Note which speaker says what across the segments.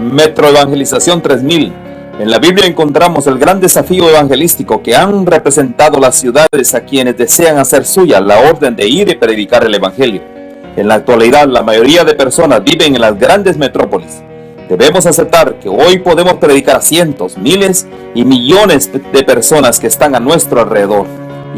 Speaker 1: Metro Evangelización 3000. En la Biblia encontramos el gran desafío evangelístico que han representado las ciudades a quienes desean hacer suya la orden de ir y predicar el Evangelio. En la actualidad, la mayoría de personas viven en las grandes metrópolis. Debemos aceptar que hoy podemos predicar a cientos, miles y millones de personas que están a nuestro alrededor.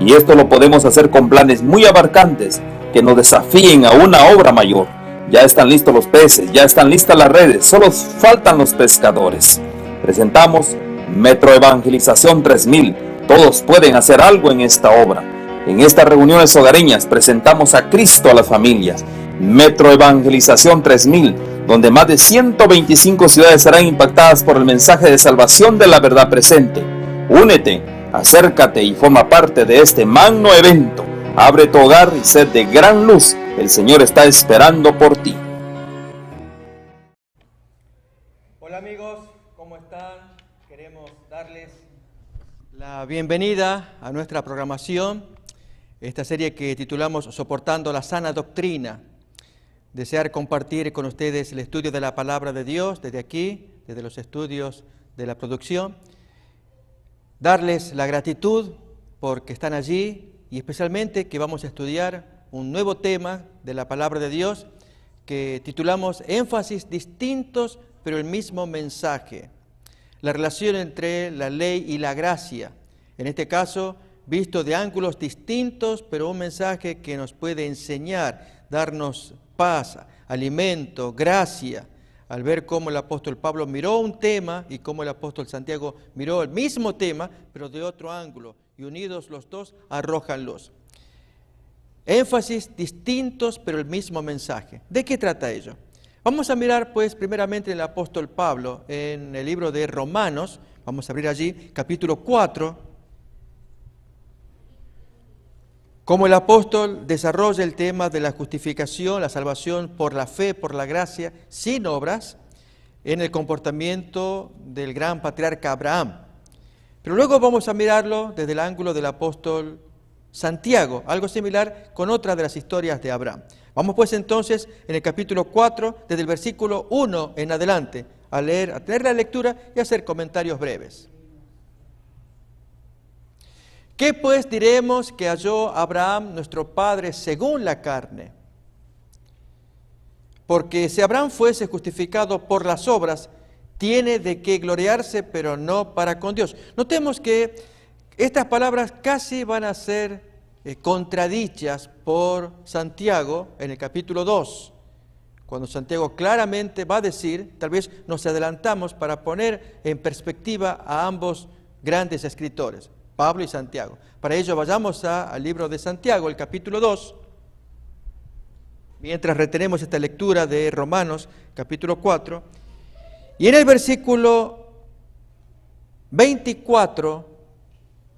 Speaker 1: Y esto lo podemos hacer con planes muy abarcantes que nos desafíen a una obra mayor. Ya están listos los peces, ya están listas las redes, solo faltan los pescadores. Presentamos Metro Evangelización 3000. Todos pueden hacer algo en esta obra. En estas reuniones hogareñas presentamos a Cristo a las familias. Metro Evangelización 3000, donde más de 125 ciudades serán impactadas por el mensaje de salvación de la verdad presente. Únete, acércate y forma parte de este magno evento. Abre tu hogar y sed de gran luz. El Señor está esperando por ti.
Speaker 2: Hola amigos, ¿cómo están? Queremos darles la bienvenida a nuestra programación, esta serie que titulamos Soportando la Sana Doctrina. Desear compartir con ustedes el estudio de la Palabra de Dios desde aquí, desde los estudios de la producción. Darles la gratitud porque están allí y especialmente que vamos a estudiar un nuevo tema de la Palabra de Dios que titulamos Énfasis distintos pero el mismo mensaje. La relación entre la ley y la gracia. En este caso, visto de ángulos distintos, pero un mensaje que nos puede enseñar, darnos paz, alimento, gracia. Al ver cómo el apóstol Pablo miró un tema y cómo el apóstol Santiago miró el mismo tema, pero de otro ángulo. Y unidos los dos, arrojan luz. Énfasis distintos, pero el mismo mensaje. ¿De qué trata ello? Vamos a mirar, pues, primeramente el apóstol Pablo en el libro de Romanos. Vamos a abrir allí, capítulo 4. Cómo el apóstol desarrolla el tema de la justificación, la salvación por la fe, por la gracia, sin obras, en el comportamiento del gran patriarca Abraham. Pero luego vamos a mirarlo desde el ángulo del apóstol Santiago, algo similar con otra de las historias de Abraham. Vamos pues entonces en el capítulo 4, desde el versículo 1 en adelante, a tener la lectura y a hacer comentarios breves. ¿Qué pues diremos que halló Abraham, nuestro padre, según la carne? Porque si Abraham fuese justificado por las obras, tiene de qué gloriarse, pero no para con Dios. Notemos que estas palabras casi van a ser contradichas por Santiago en el capítulo 2, cuando Santiago claramente va a decir, tal vez nos adelantamos para poner en perspectiva a ambos grandes escritores, Pablo y Santiago. Para ello vayamos al libro de Santiago, el capítulo 2, mientras retenemos esta lectura de Romanos, capítulo 4, y en el versículo 24,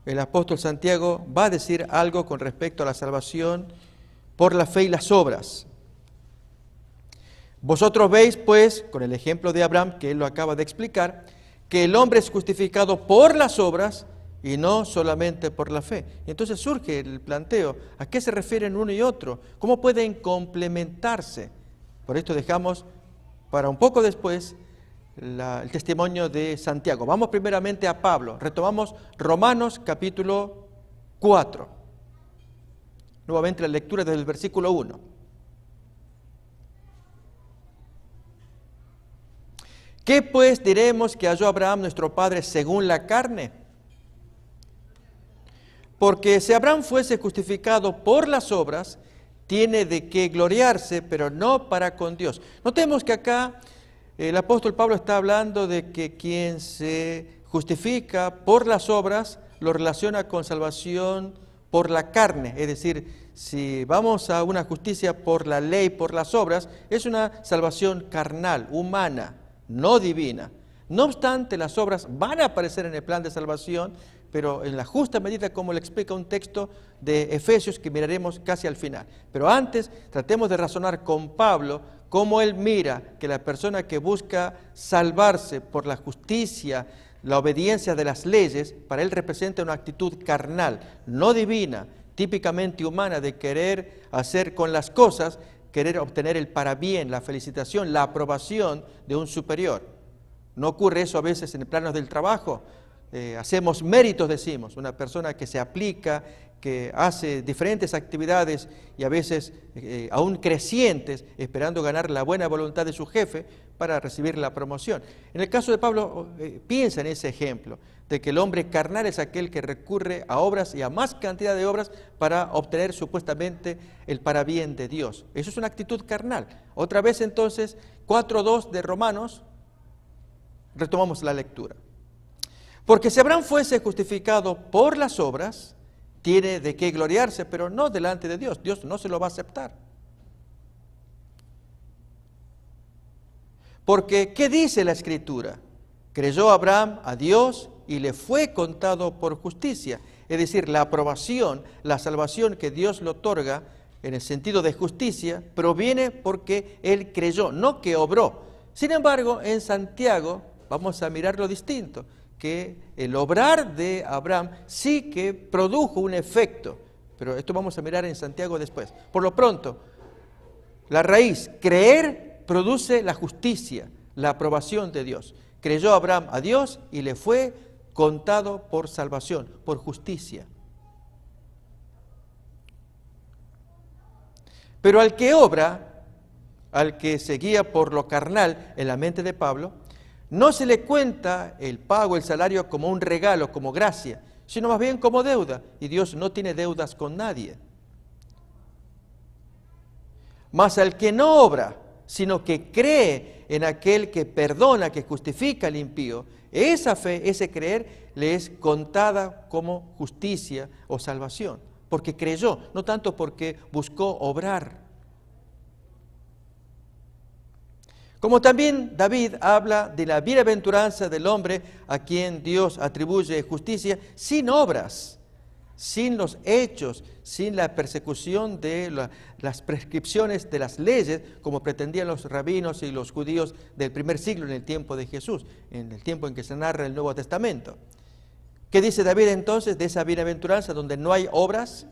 Speaker 2: el apóstol Santiago va a decir algo con respecto a la salvación por la fe y las obras. Vosotros veis, pues, con el ejemplo de Abraham, que él lo acaba de explicar, que el hombre es justificado por las obras y no solamente por la fe. Y entonces surge el planteo, ¿a qué se refieren uno y otro? ¿Cómo pueden complementarse? Por esto dejamos para un poco después el testimonio de Santiago. Vamos primeramente a Pablo. Retomamos Romanos capítulo 4. Nuevamente la lectura desde el versículo 1. ¿Qué pues diremos que halló Abraham nuestro padre según la carne? Porque si Abraham fuese justificado por las obras, tiene de qué gloriarse, pero no para con Dios. Notemos que acá el apóstol Pablo está hablando de que quien se justifica por las obras lo relaciona con salvación por la carne. Es decir, si vamos a una justicia por la ley, por las obras, es una salvación carnal, humana, no divina. No obstante, las obras van a aparecer en el plan de salvación, pero en la justa medida como le explica un texto de Efesios que miraremos casi al final. Pero antes, tratemos de razonar con Pablo cómo él mira que la persona que busca salvarse por la justicia, la obediencia de las leyes, para él representa una actitud carnal, no divina, típicamente humana, de querer hacer con las cosas, querer obtener el parabién, la felicitación, la aprobación de un superior. ¿No ocurre eso a veces en el plano del trabajo? Hacemos méritos, decimos, una persona que se aplica, que hace diferentes actividades y a veces aún crecientes, esperando ganar la buena voluntad de su jefe para recibir la promoción. En el caso de Pablo, piensa en ese ejemplo, de que el hombre carnal es aquel que recurre a obras y a más cantidad de obras para obtener supuestamente el parabién de Dios. Eso es una actitud carnal. Otra vez entonces, 4:2 de Romanos, retomamos la lectura. Porque si Abraham fuese justificado por las obras, tiene de qué gloriarse, pero no delante de Dios. Dios no se lo va a aceptar. Porque, ¿qué dice la Escritura? Creyó Abraham a Dios y le fue contado por justicia. Es decir, la aprobación, la salvación que Dios le otorga en el sentido de justicia, proviene porque él creyó, no que obró. Sin embargo, en Santiago vamos a mirar lo distinto, que el obrar de Abraham sí que produjo un efecto, pero esto vamos a mirar en Santiago después. Por lo pronto, la raíz, creer, produce la justicia, la aprobación de Dios. Creyó Abraham a Dios y le fue contado por salvación, por justicia. Pero al que obra, al que se guía por lo carnal en la mente de Pablo, no se le cuenta el pago, el salario como un regalo, como gracia, sino más bien como deuda. Y Dios no tiene deudas con nadie. Mas al que no obra, sino que cree en aquel que perdona, que justifica al impío, esa fe, ese creer, le es contada como justicia o salvación, porque creyó, no tanto porque buscó obrar. Como también David habla de la bienaventuranza del hombre a quien Dios atribuye justicia sin obras, sin los hechos, sin la persecución de las prescripciones de las leyes, como pretendían los rabinos y los judíos del primer siglo en el tiempo de Jesús, en el tiempo en que se narra el Nuevo Testamento. ¿Qué dice David entonces de esa bienaventuranza donde no hay obras?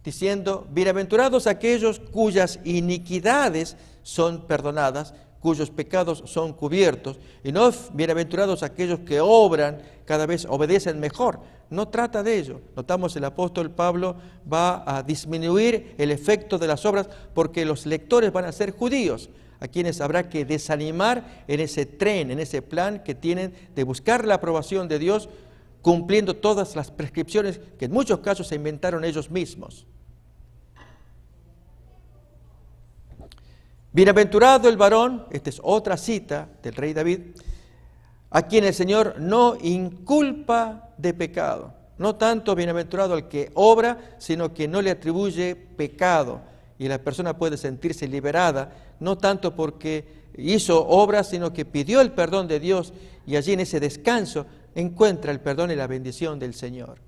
Speaker 2: Diciendo, bienaventurados aquellos cuyas iniquidades son perdonadas, cuyos pecados son cubiertos, y no bienaventurados aquellos que obran, cada vez obedecen mejor. No trata de ello. Notamos el apóstol Pablo va a disminuir el efecto de las obras porque los lectores van a ser judíos, a quienes habrá que desanimar en ese tren, en ese plan que tienen de buscar la aprobación de Dios, cumpliendo todas las prescripciones que en muchos casos se inventaron ellos mismos. Bienaventurado el varón, esta es otra cita del rey David, a quien el Señor no inculpa de pecado. No tanto bienaventurado al que obra, sino que no le atribuye pecado. Y la persona puede sentirse liberada, no tanto porque hizo obras, sino que pidió el perdón de Dios y allí en ese descanso encuentra el perdón y la bendición del Señor.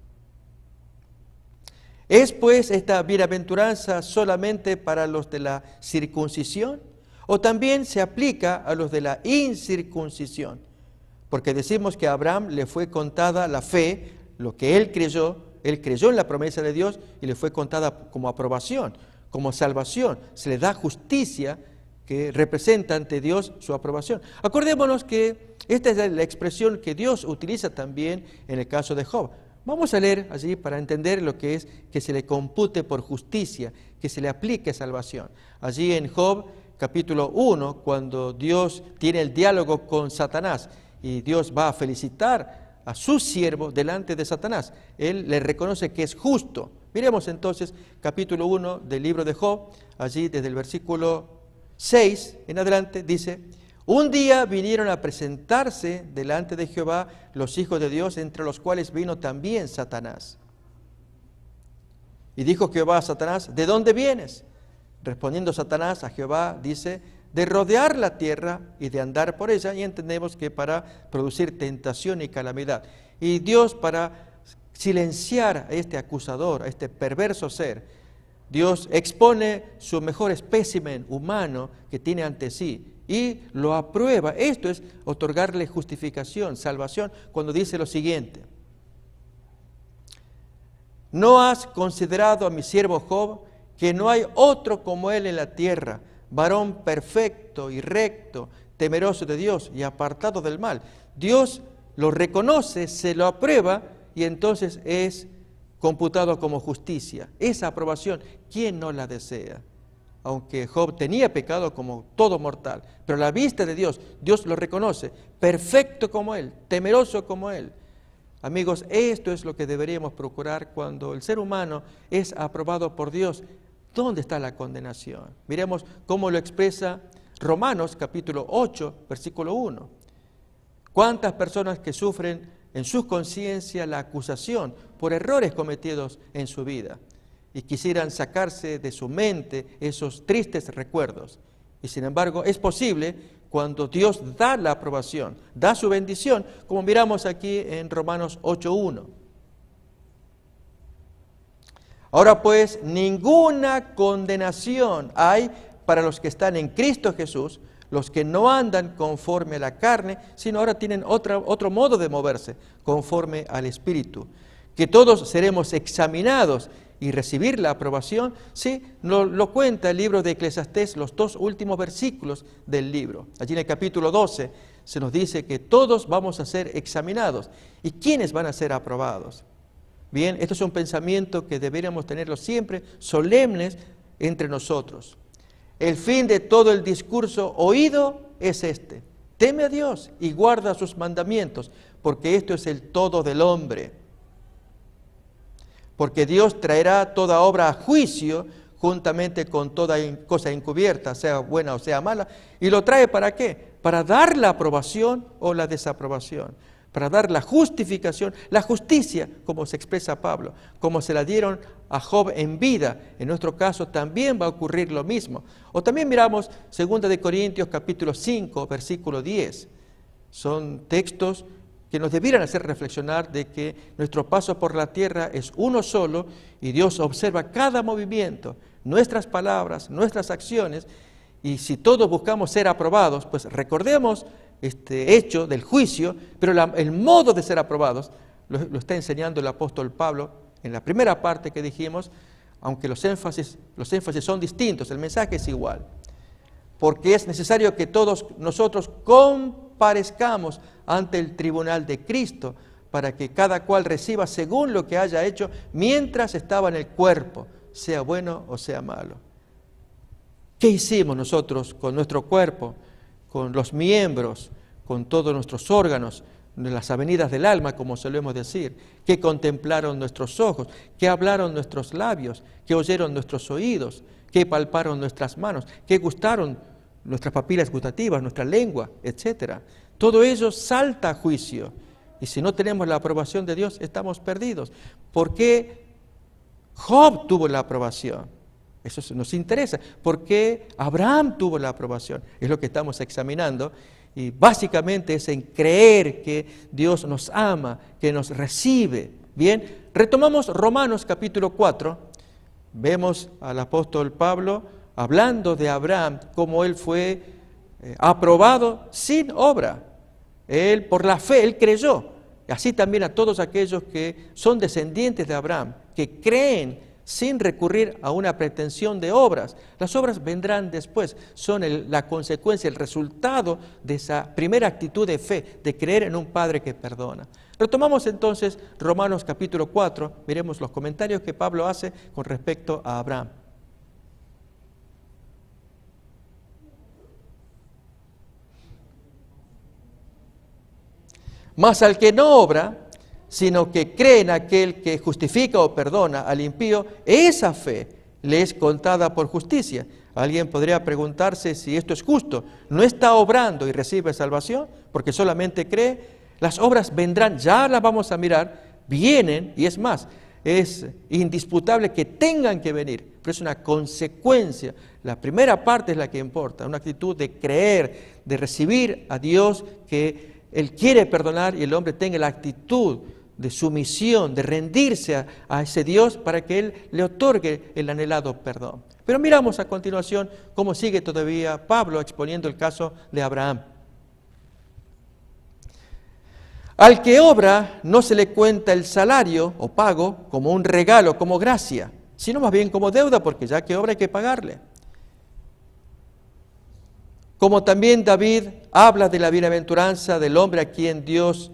Speaker 2: ¿Es pues esta bienaventuranza solamente para los de la circuncisión? ¿O también se aplica a los de la incircuncisión? Porque decimos que a Abraham le fue contada la fe, lo que él creyó en la promesa de Dios y le fue contada como aprobación, como salvación. Se le da justicia que representa ante Dios su aprobación. Acordémonos que esta es la expresión que Dios utiliza también en el caso de Job. Vamos a leer allí para entender lo que es que se le compute por justicia, que se le aplique salvación. Allí en Job capítulo 1, cuando Dios tiene el diálogo con Satanás y Dios va a felicitar a su siervo delante de Satanás, él le reconoce que es justo. Miremos entonces capítulo 1 del libro de Job, allí desde el versículo 6 en adelante, dice: un día vinieron a presentarse delante de Jehová los hijos de Dios, entre los cuales vino también Satanás. Y dijo Jehová a Satanás: ¿de dónde vienes? Respondiendo Satanás a Jehová, dice: de rodear la tierra y de andar por ella. Y entendemos que para producir tentación y calamidad. Y Dios, para silenciar a este acusador, a este perverso ser, Dios expone su mejor espécimen humano que tiene ante sí y lo aprueba. Esto es otorgarle justificación, salvación, cuando dice lo siguiente: ¿no has considerado a mi siervo Job, que no hay otro como él en la tierra, varón perfecto y recto, temeroso de Dios y apartado del mal. Dios lo reconoce, se lo aprueba y entonces es computado como justicia. Esa aprobación, ¿quién no la desea? Aunque Job tenía pecado como todo mortal, pero a la vista de Dios, Dios lo reconoce, perfecto como Él, temeroso como Él. Amigos, esto es lo que deberíamos procurar cuando el ser humano es aprobado por Dios. ¿Dónde está la condenación? Miremos cómo lo expresa Romanos capítulo 8, versículo 1. ¿Cuántas personas que sufren en su conciencia la acusación por errores cometidos en su vida y quisieran sacarse de su mente esos tristes recuerdos? Y sin embargo, es posible cuando Dios da la aprobación, da su bendición, como miramos aquí en Romanos 8:1. Ahora pues, ninguna condenación hay para los que están en Cristo Jesús, los que no andan conforme a la carne, sino ahora tienen otro modo de moverse, conforme al Espíritu. Que todos seremos examinados y recibir la aprobación, sí, lo cuenta el libro de Eclesiastés, los 2 últimos versículos del libro. Allí en el capítulo 12 se nos dice que todos vamos a ser examinados. ¿Y quiénes van a ser aprobados? Bien, esto es un pensamiento que deberíamos tenerlo siempre solemnes entre nosotros. El fin de todo el discurso oído es este: teme a Dios y guarda sus mandamientos, porque esto es el todo del hombre. Porque Dios traerá toda obra a juicio, juntamente con toda cosa encubierta, sea buena o sea mala. ¿Y lo trae para qué? Para dar la aprobación o la desaprobación, para dar la justificación, la justicia, como se expresa Pablo, como se la dieron a Job en vida. En nuestro caso también va a ocurrir lo mismo. O también miramos 2 de Corintios capítulo 5, versículo 10. Son textos que nos debieran hacer reflexionar de que nuestro paso por la tierra es uno solo y Dios observa cada movimiento, nuestras palabras, nuestras acciones, y si todos buscamos ser aprobados, pues recordemos este hecho del juicio, pero el modo de ser aprobados lo está enseñando el apóstol Pablo en la primera parte que dijimos, aunque los énfasis son distintos, el mensaje es igual. Porque es necesario que todos nosotros comparezcamos ante el tribunal de Cristo, para que cada cual reciba según lo que haya hecho mientras estaba en el cuerpo, sea bueno o sea malo. ¿Qué hicimos nosotros con nuestro cuerpo, con los miembros, con todos nuestros órganos, de las avenidas del alma, como solemos decir? ¿Qué contemplaron nuestros ojos? ¿Qué hablaron nuestros labios? ¿Qué oyeron nuestros oídos? ¿Qué palparon nuestras manos? ¿Qué gustaron nuestras papilas gustativas, nuestra lengua, etcétera? Todo ello salta a juicio. Y si no tenemos la aprobación de Dios, estamos perdidos. ¿Por qué Job tuvo la aprobación? Eso nos interesa. ¿Por qué Abraham tuvo la aprobación? Es lo que estamos examinando. Y básicamente es en creer que Dios nos ama, que nos recibe. Bien, retomamos Romanos capítulo 4. Vemos al apóstol Pablo hablando de Abraham, cómo él fue aprobado sin obra. Él, por la fe, él creyó. Así también a todos aquellos que son descendientes de Abraham, que creen sin recurrir a una pretensión de obras. Las obras vendrán después, son la consecuencia, el resultado de esa primera actitud de fe, de creer en un Padre que perdona. Retomamos entonces Romanos capítulo 4, miremos los comentarios que Pablo hace con respecto a Abraham. Mas al que no obra, sino que cree en aquel que justifica o perdona al impío, esa fe le es contada por justicia. Alguien podría preguntarse si esto es justo. ¿No está obrando y recibe salvación? Porque solamente cree. Las obras vendrán, ya las vamos a mirar, vienen, y es más, es indisputable que tengan que venir, pero es una consecuencia. La primera parte es la que importa, una actitud de creer, de recibir a Dios, que Él quiere perdonar y el hombre tenga la actitud de sumisión, de rendirse a ese Dios para que Él le otorgue el anhelado perdón. Pero miramos a continuación cómo sigue todavía Pablo exponiendo el caso de Abraham. Al que obra no se le cuenta el salario o pago como un regalo, como gracia, sino más bien como deuda, porque ya que obra hay que pagarle. Como también David habla de la bienaventuranza del hombre a quien Dios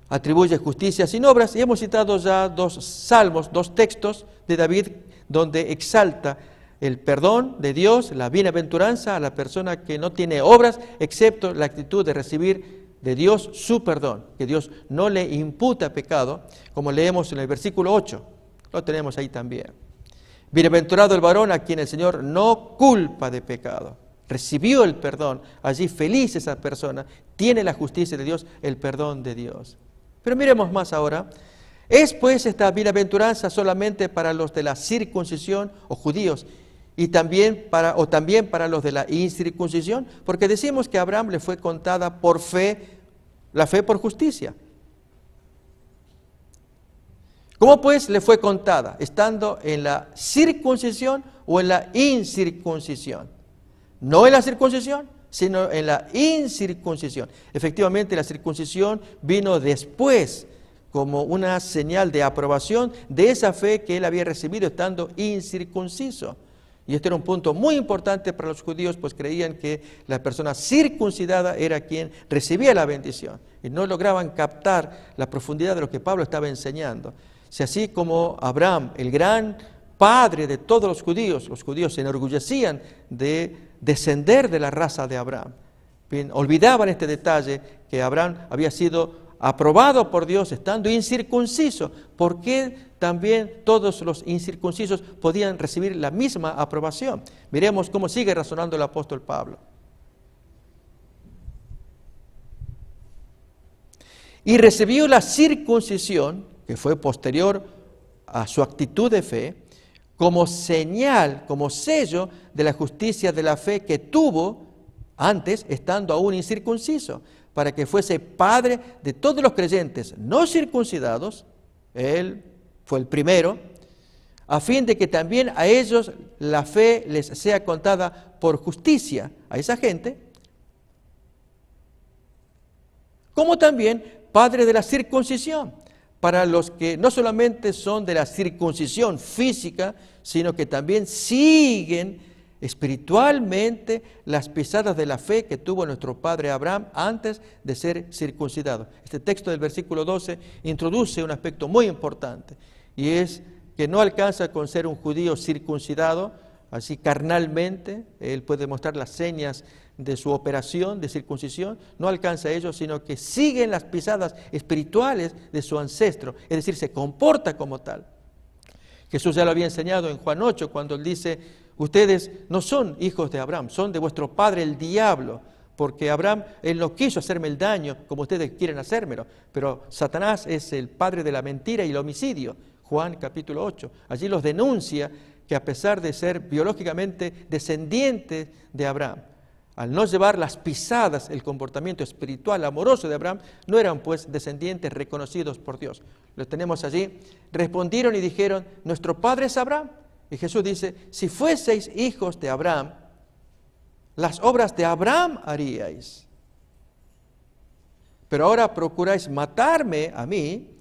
Speaker 2: atribuye justicia sin obras, y hemos citado ya 2 salmos, 2 textos de David donde exalta el perdón de Dios, la bienaventuranza a la persona que no tiene obras, excepto la actitud de recibir de Dios su perdón, que Dios no le imputa pecado, como leemos en el versículo 8, lo tenemos ahí también. Bienaventurado el varón a quien el Señor no culpa de pecado. Recibió el perdón, allí feliz esa persona, tiene la justicia de Dios, el perdón de Dios. Pero miremos más ahora, ¿es pues esta bienaventuranza solamente para los de la circuncisión o judíos y también para los de la incircuncisión? Porque decimos que a Abraham le fue contada por fe, la fe por justicia. ¿Cómo pues le fue contada? ¿Estando en la circuncisión o en la incircuncisión? No en la circuncisión, sino en la incircuncisión. Efectivamente, la circuncisión vino después como una señal de aprobación de esa fe que él había recibido estando incircunciso. Y este era un punto muy importante para los judíos, pues creían que la persona circuncidada era quien recibía la bendición. Y no lograban captar la profundidad de lo que Pablo estaba enseñando. Si así como Abraham, el gran padre de todos los judíos se enorgullecían de descender de la raza de Abraham. Bien, olvidaban este detalle que Abraham había sido aprobado por Dios estando incircunciso. ¿Por qué también todos los incircuncisos podían recibir la misma aprobación? Miremos cómo sigue razonando el apóstol Pablo. Y recibió la circuncisión, que fue posterior a su actitud de fe, como señal, como sello de la justicia de la fe que tuvo antes, estando aún incircunciso, para que fuese padre de todos los creyentes no circuncidados, él fue el primero, a fin de que también a ellos la fe les sea contada por justicia, a esa gente, como también padre de la circuncisión, para los que no solamente son de la circuncisión física, sino que también siguen espiritualmente las pisadas de la fe que tuvo nuestro padre Abraham antes de ser circuncidado. Este texto del versículo 12 introduce un aspecto muy importante, y es que no alcanza con ser un judío circuncidado, así carnalmente, él puede mostrar las señas de su operación de circuncisión, no alcanza ello, sino que siguen las pisadas espirituales de su ancestro, es decir, se comporta como tal. Jesús ya lo había enseñado en Juan 8, cuando él dice, ustedes no son hijos de Abraham, son de vuestro padre el diablo, porque Abraham, él no quiso hacerme el daño como ustedes quieren hacérmelo, pero Satanás es el padre de la mentira y el homicidio. Juan capítulo 8, allí los denuncia que a pesar de ser biológicamente descendientes de Abraham, al no llevar las pisadas, el comportamiento espiritual, amoroso de Abraham, no eran pues descendientes reconocidos por Dios. Lo tenemos allí. Respondieron y dijeron, nuestro padre es Abraham. Y Jesús dice, si fueseis hijos de Abraham, las obras de Abraham haríais. Pero ahora procuráis matarme a mí,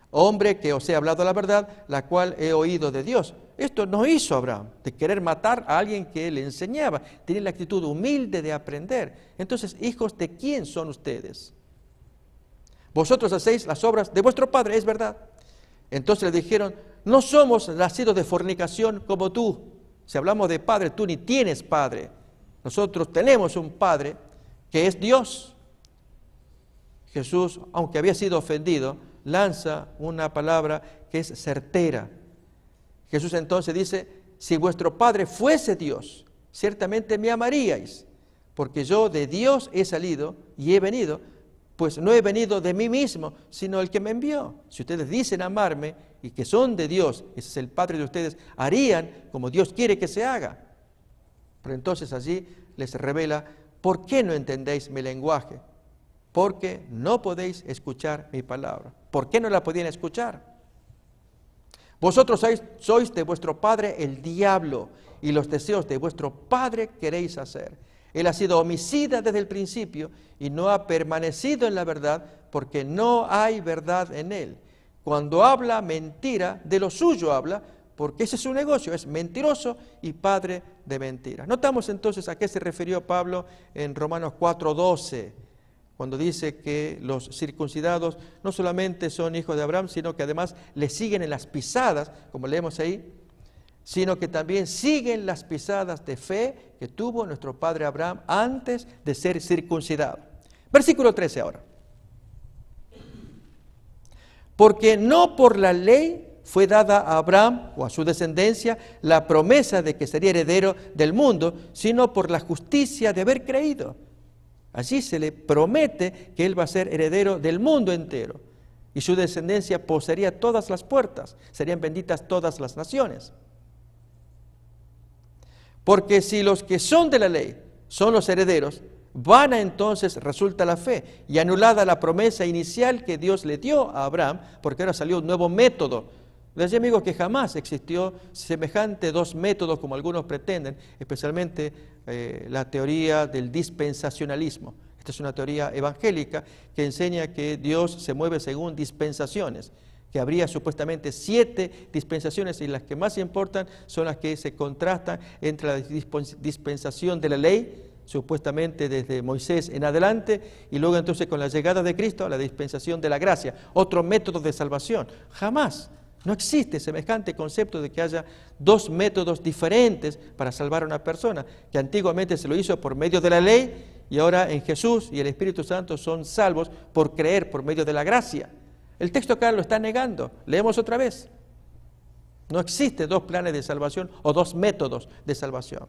Speaker 2: hombre que os he hablado la verdad, la cual he oído de Dios. Esto no hizo Abraham, de querer matar a alguien que le enseñaba. Tenía la actitud humilde de aprender. Entonces, hijos, ¿de quién son ustedes? Vosotros hacéis las obras de vuestro padre, es verdad. Entonces le dijeron, no somos nacidos de fornicación como tú. Si hablamos de padre, tú ni tienes padre. Nosotros tenemos un padre que es Dios. Jesús, aunque había sido ofendido, lanza una palabra que es certera. Jesús entonces dice, si vuestro Padre fuese Dios, ciertamente me amaríais, porque yo de Dios he salido y he venido, pues no he venido de mí mismo, sino el que me envió. Si ustedes dicen amarme y que son de Dios, ese es el Padre de ustedes, harían como Dios quiere que se haga. Pero entonces allí les revela, ¿por qué no entendéis mi lenguaje? Porque no podéis escuchar mi palabra. ¿Por qué no la podían escuchar? Vosotros sois de vuestro padre el diablo, y los deseos de vuestro padre queréis hacer. Él ha sido homicida desde el principio y no ha permanecido en la verdad, porque no hay verdad en él. Cuando habla mentira, de lo suyo habla, porque ese es su negocio, es mentiroso y padre de mentiras. Notamos entonces a qué se refirió Pablo en Romanos 4:12, cuando dice que los circuncidados no solamente son hijos de Abraham, sino que además le siguen en las pisadas, como leemos ahí, sino que también siguen las pisadas de fe que tuvo nuestro padre Abraham antes de ser circuncidado. Versículo 13 ahora. Porque no por la ley fue dada a Abraham o a su descendencia la promesa de que sería heredero del mundo, sino por la justicia de haber creído. Allí se le promete que él va a ser heredero del mundo entero y su descendencia poseería todas las puertas, serían benditas todas las naciones. Porque si los que son de la ley son los herederos, vana entonces resulta la fe y anulada la promesa inicial que Dios le dio a Abraham, porque ahora salió un nuevo método. Les digo, amigos, que jamás existió semejante dos métodos como algunos pretenden, especialmente la teoría del dispensacionalismo. Esta es una teoría evangélica que enseña que Dios se mueve según dispensaciones, que habría supuestamente 7 dispensaciones y las que más importan son las que se contrastan entre la dispensación de la ley, supuestamente desde Moisés en adelante, y luego entonces con la llegada de Cristo, la dispensación de la gracia, otro método de salvación. Jamás, no existe semejante concepto de que haya dos métodos diferentes para salvar a una persona, que antiguamente se lo hizo por medio de la ley y ahora en Jesús y el Espíritu Santo son salvos por creer por medio de la gracia. El texto acá lo está negando. Leemos otra vez. No existe dos planes de salvación o dos métodos de salvación.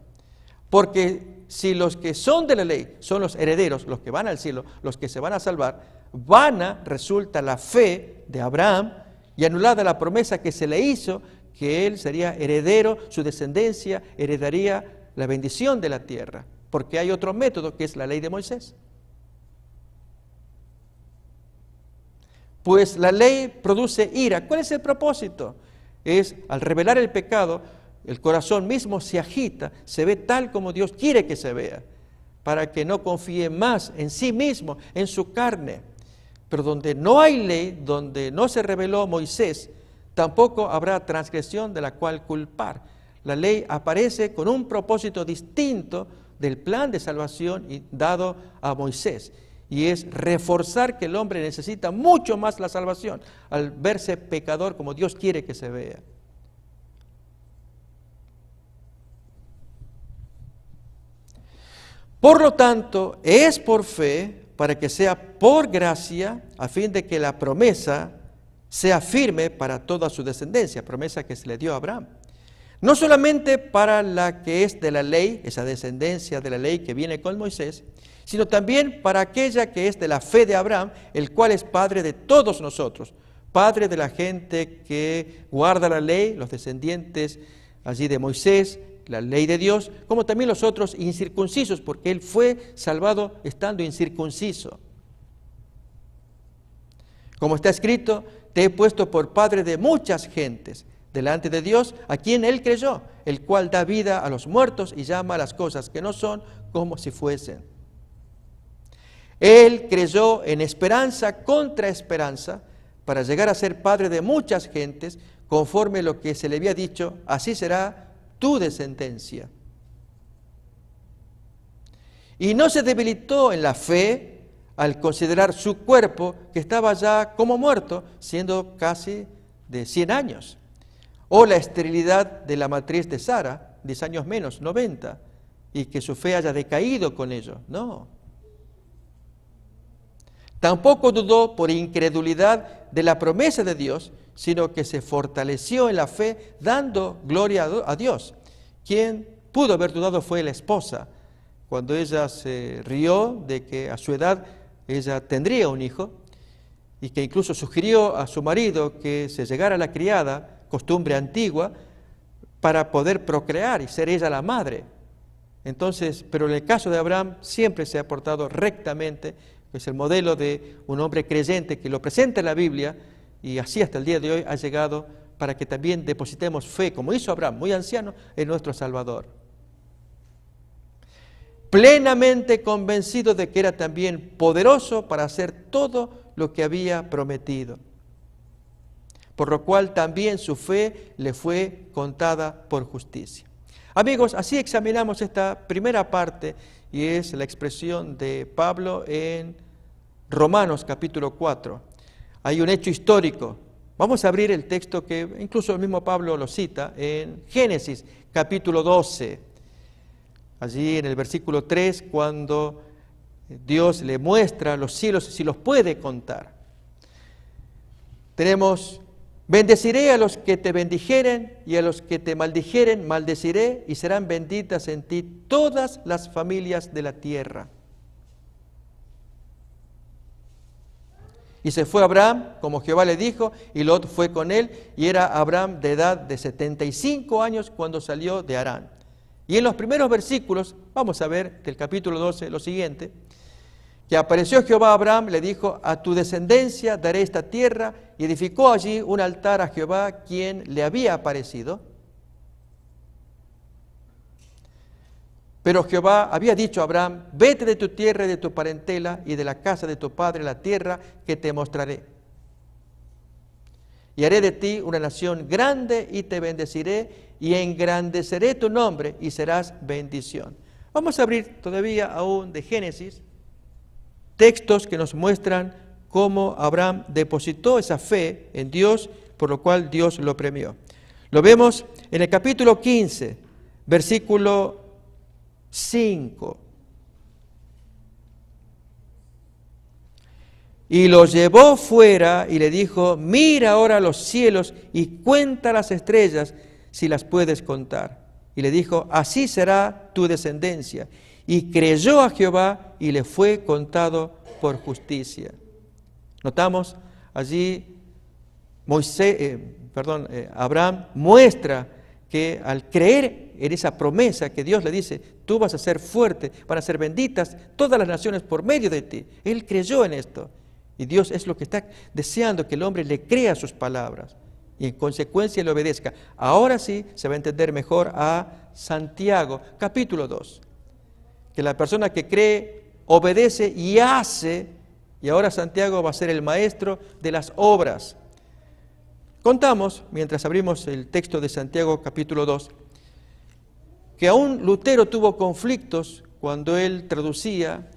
Speaker 2: Porque si los que son de la ley son los herederos, los que van al cielo, los que se van a salvar, vana resulta la fe de Abraham y anulada la promesa que se le hizo, que él sería heredero, su descendencia heredaría la bendición de la tierra. Porque hay otro método que es la ley de Moisés. Pues la ley produce ira. ¿Cuál es el propósito? Es al revelar el pecado, el corazón mismo se agita, se ve tal como Dios quiere que se vea, para que no confíe más en sí mismo, en su carne. Pero donde no hay ley, donde no se reveló Moisés, tampoco habrá transgresión de la cual culpar. La ley aparece con un propósito distinto del plan de salvación dado a Moisés. Y es reforzar que el hombre necesita mucho más la salvación al verse pecador como Dios quiere que se vea. Por lo tanto, es por fe para que sea por gracia, a fin de que la promesa sea firme para toda su descendencia, promesa que se le dio a Abraham. No solamente para la que es de la ley, esa descendencia de la ley que viene con Moisés, sino también para aquella que es de la fe de Abraham, el cual es padre de todos nosotros, padre de la gente que guarda la ley, los descendientes allí de Moisés, la ley de Dios, como también los otros incircuncisos, porque él fue salvado estando incircunciso. Como está escrito, te he puesto por padre de muchas gentes, delante de Dios, a quien él creyó, el cual da vida a los muertos y llama a las cosas que no son como si fuesen. Él creyó en esperanza contra esperanza para llegar a ser padre de muchas gentes, conforme lo que se le había dicho, así será tu descendencia. Y no se debilitó en la fe al considerar su cuerpo que estaba ya como muerto, siendo casi de 100 años. O la esterilidad de la matriz de Sara, 10 años menos, 90, y que su fe haya decaído con ello. No. Tampoco dudó por incredulidad de la promesa de Dios, sino que se fortaleció en la fe dando gloria a Dios. Quien pudo haber dudado fue la esposa, cuando ella se rió de que a su edad ella tendría un hijo, y que incluso sugirió a su marido que se llegara a la criada, costumbre antigua, para poder procrear y ser ella la madre. Entonces, pero en el caso de Abraham siempre se ha portado rectamente, es el modelo de un hombre creyente que lo presenta en la Biblia, y así hasta el día de hoy ha llegado para que también depositemos fe, como hizo Abraham, muy anciano, en nuestro Salvador. Plenamente convencido de que era también poderoso para hacer todo lo que había prometido. por lo cual también su fe le fue contada por justicia. Amigos, así examinamos esta primera parte, y es la expresión de Pablo en Romanos capítulo 4. Hay un hecho histórico. Vamos a abrir el texto que incluso el mismo Pablo lo cita en Génesis capítulo 12. Allí en el versículo 3, cuando Dios le muestra los cielos, si los puede contar. Tenemos: bendeciré a los que te bendijeren, y a los que te maldijeren maldeciré, y serán benditas en ti todas las familias de la tierra. Y se fue Abraham, como Jehová le dijo, y Lot fue con él, y era Abraham de edad de 75 años cuando salió de Harán. Y en los primeros versículos, vamos a ver del capítulo 12 lo siguiente: que apareció Jehová a Abraham, le dijo: a tu descendencia daré esta tierra, y edificó allí un altar a Jehová, quien le había aparecido. Pero Jehová había dicho a Abraham: vete de tu tierra y de tu parentela y de la casa de tu padre, la tierra que te mostraré. Y haré de ti una nación grande, y te bendeciré, y engrandeceré tu nombre, y serás bendición. Vamos a abrir todavía aún de Génesis, textos que nos muestran cómo Abraham depositó esa fe en Dios, por lo cual Dios lo premió. Lo vemos en el capítulo 15, versículo 5. Y lo llevó fuera y le dijo: mira ahora los cielos y cuenta las estrellas, si las puedes contar. Y le dijo: así será tu descendencia. Y creyó a Jehová, y le fue contado por justicia. Notamos allí Abraham muestra que al creer en esa promesa que Dios le dice: tú vas a ser fuerte, van a ser benditas todas las naciones por medio de ti. Él creyó en esto. Y Dios es lo que está deseando, que el hombre le crea sus palabras y en consecuencia le obedezca. Ahora sí se va a entender mejor a Santiago, capítulo 2. Que la persona que cree, obedece y hace, y ahora Santiago va a ser el maestro de las obras. Contamos, mientras abrimos el texto de Santiago capítulo 2, que aún Lutero tuvo conflictos cuando él traducía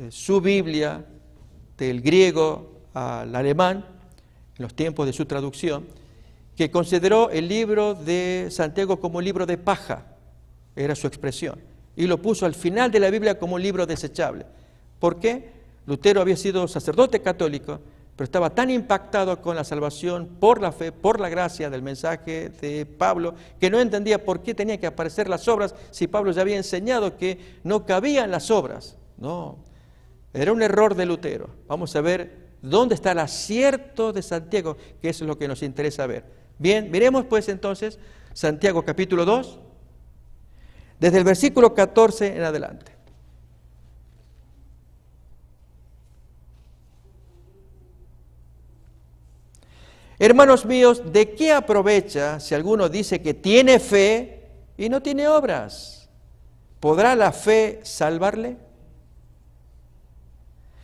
Speaker 2: su Biblia del griego al alemán, en los tiempos de su traducción, que consideró el libro de Santiago como un libro de paja, era su expresión, y lo puso al final de la Biblia como un libro desechable. ¿Por qué? Lutero había sido sacerdote católico, pero estaba tan impactado con la salvación por la fe, por la gracia del mensaje de Pablo, que no entendía por qué tenían que aparecer las obras si Pablo ya había enseñado que no cabían las obras. No, era un error de Lutero. Vamos a ver dónde está el acierto de Santiago, que eso es lo que nos interesa ver. Bien, miremos pues entonces Santiago capítulo 2, desde el versículo 14 en adelante. Hermanos míos, ¿de qué aprovecha si alguno dice que tiene fe y no tiene obras? ¿Podrá la fe salvarle?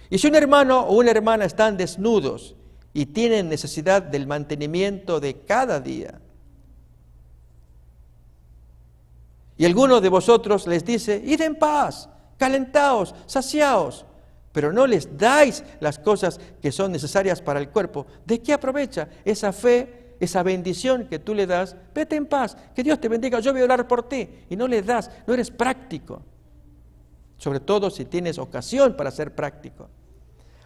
Speaker 2: Y si un hermano o una hermana están desnudos y tienen necesidad del mantenimiento de cada día, y alguno de vosotros les dice: id en paz, calentaos, saciaos, pero no les dais las cosas que son necesarias para el cuerpo, ¿de qué aprovecha esa fe, esa bendición que tú le das? Vete en paz, que Dios te bendiga, yo voy a orar por ti, y no le das, no eres práctico, sobre todo si tienes ocasión para ser práctico.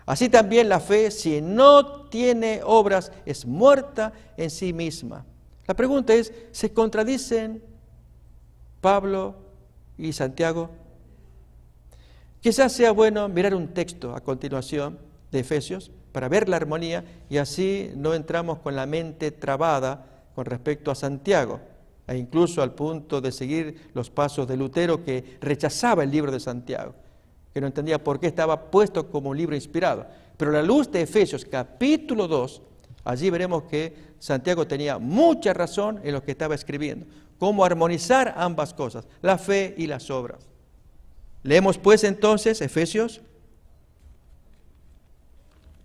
Speaker 2: Así también la fe, si no tiene obras, es muerta en sí misma. La pregunta es, ¿se contradicen Pablo y Santiago? Quizás sea bueno mirar un texto a continuación de Efesios para ver la armonía y así no entramos con la mente trabada con respecto a Santiago, e incluso al punto de seguir los pasos de Lutero, que rechazaba el libro de Santiago, que no entendía por qué estaba puesto como un libro inspirado. Pero a la luz de Efesios capítulo 2, allí veremos que Santiago tenía mucha razón en lo que estaba escribiendo, cómo armonizar ambas cosas, la fe y las obras. Leemos pues entonces Efesios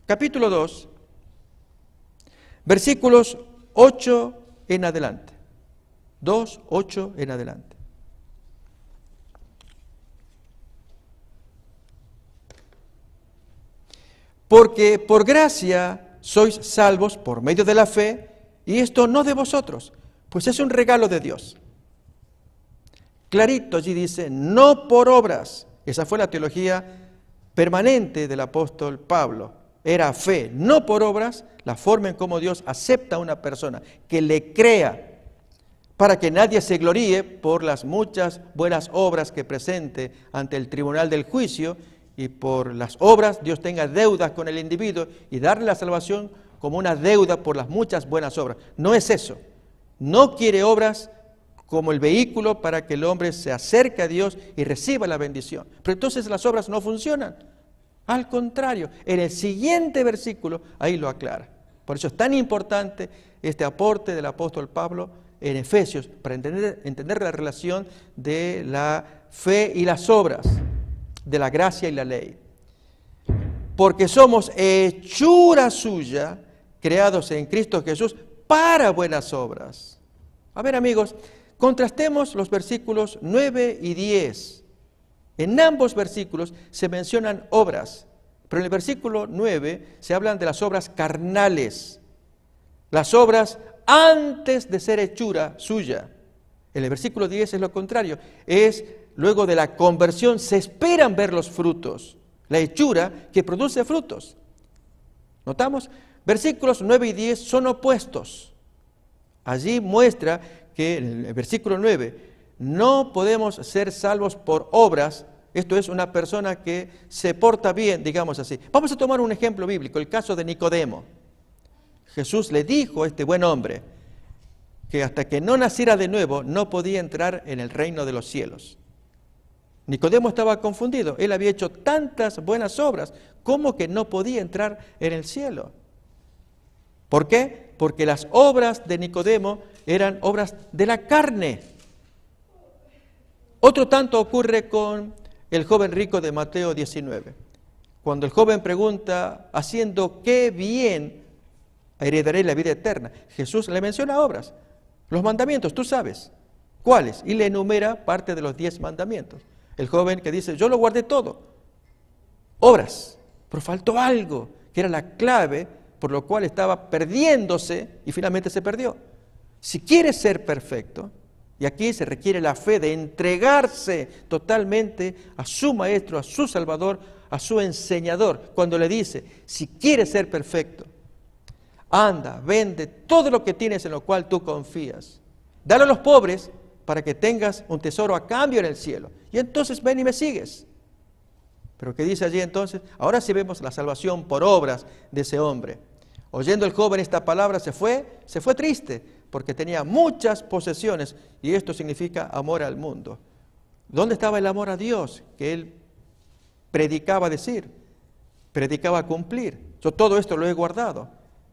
Speaker 2: capítulo 2, Versículos 8 en adelante. 2, 8 en adelante. Porque por gracia sois salvos por medio de la fe, y esto no de vosotros, pues es un regalo de Dios. Clarito allí dice, no por obras. Esa fue la teología permanente del apóstol Pablo. Era fe, no por obras, la forma en cómo Dios acepta a una persona, que le crea, para que nadie se gloríe por las muchas buenas obras que presente ante el tribunal del juicio, y por las obras Dios tenga deudas con el individuo y darle la salvación como una deuda por las muchas buenas obras. No es eso. No quiere obras como el vehículo para que el hombre se acerque a Dios y reciba la bendición. Pero entonces las obras no funcionan. Al contrario, en el siguiente versículo ahí lo aclara. Por eso es tan importante este aporte del apóstol Pablo en Efesios, para entender la relación de la fe y las obras, de la gracia y la ley. Porque somos hechura suya, creados en Cristo Jesús para buenas obras. A ver, amigos, contrastemos los versículos 9 y 10. En ambos versículos se mencionan obras, pero en el versículo 9 se hablan de las obras carnales, las obras antes de ser hechura suya. En el versículo 10 es lo contrario, es luego de la conversión se esperan ver los frutos, la hechura que produce frutos. ¿Notamos? Versículos 9 y 10 son opuestos. Allí muestra que en el versículo 9 no podemos ser salvos por obras, esto es una persona que se porta bien, digamos así. Vamos a tomar un ejemplo bíblico, el caso de Nicodemo. Jesús le dijo a este buen hombre que hasta que no naciera de nuevo no podía entrar en el reino de los cielos. Nicodemo estaba confundido, él había hecho tantas buenas obras, ¿cómo que no podía entrar en el cielo? ¿Por qué? Porque las obras de Nicodemo eran obras de la carne. Otro tanto ocurre con el joven rico de Mateo 19. Cuando el joven pregunta, ¿haciendo qué bien heredaré la vida eterna? Jesús le menciona obras, los mandamientos, tú sabes, ¿cuáles? Y le enumera parte de los 10 mandamientos. El joven que dice, yo lo guardé todo, obras, pero faltó algo, que era la clave por lo cual estaba perdiéndose y finalmente se perdió. Si quieres ser perfecto, y aquí se requiere la fe de entregarse totalmente a su maestro, a su salvador, a su enseñador, cuando le dice, si quieres ser perfecto, anda, vende todo lo que tienes en lo cual tú confías, dale a los pobres para que tengas un tesoro a cambio en el cielo, y entonces ven y me sigues. Pero ¿qué dice allí entonces? Ahora sí vemos la salvación por obras de ese hombre. Oyendo el joven esta palabra se fue triste, porque tenía muchas posesiones, y esto significa amor al mundo. ¿Dónde estaba el amor a Dios que él predicaba decir, predicaba cumplir? Yo todo esto lo he guardado.